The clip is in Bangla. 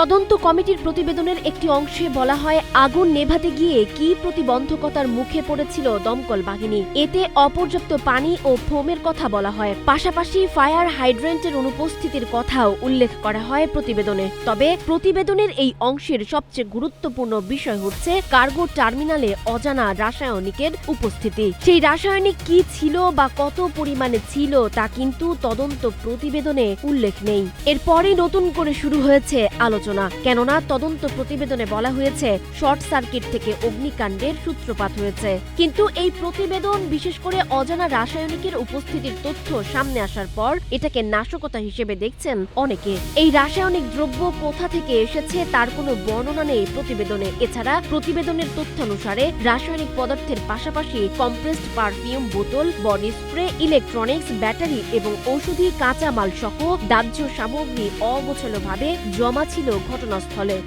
তদন্ত কমিটির প্রতিবেদনের একটি অংশে বলা হয়, আগুন নেভাতে গিয়ে কী প্রতিবন্ধকতার মুখে পড়েছিল দমকল বাহিনী। এতে অপর্যাপ্ত পানি ও ফোমের কথা বলা হয়। পাশাপাশি ফায়ার হাইড্রেন্টের অনুপস্থিতির কথাও উল্লেখ করা হয় প্রতিবেদনে। তবে প্রতিবেদনের এই অংশের সবচেয়ে গুরুত্বপূর্ণ বিষয় হচ্ছে কার্গো টার্মিনালে অজানা রাসায়নিকের উপস্থিতি। সেই রাসায়নিক কি ছিল বা কত পরিমাণে ছিল তা কিন্তু তদন্ত প্রতিবেদনে উল্লেখ নেই। এরপরই নতুন করে শুরু হয়েছে আলোচনা, কেননা তদন্ত প্রতিবেদনে বলা হয়েছে শর্ট সার্কিট থেকে অগ্নিকাণ্ডের সূত্রপাত হয়েছে। কিন্তু এই প্রতিবেদন, বিশেষ করে অজানা রাসায়নিকের উপস্থিতির তথ্য সামনে আসার পর এটাকে নাশকতা হিসেবে দেখছেন অনেকে। এই রাসায়নিক দ্রব্য কোথা থেকে এসেছে তার কোনো বর্ণনা নেই প্রতিবেদনে। এছাড়া প্রতিবেদনের তথ্যানুসারে রাসায়নিক পদার্থের পাশাপাশি কম্প্রেসড পারফিউম বোতল, বডি স্প্রে, ইলেকট্রনিক্স, ব্যাটারি এবং ঔষধি কাঁচামাল সহ দাহ্য সামগ্রী অগোছালোভাবে জমা ছিল ঘটনাস্থলে।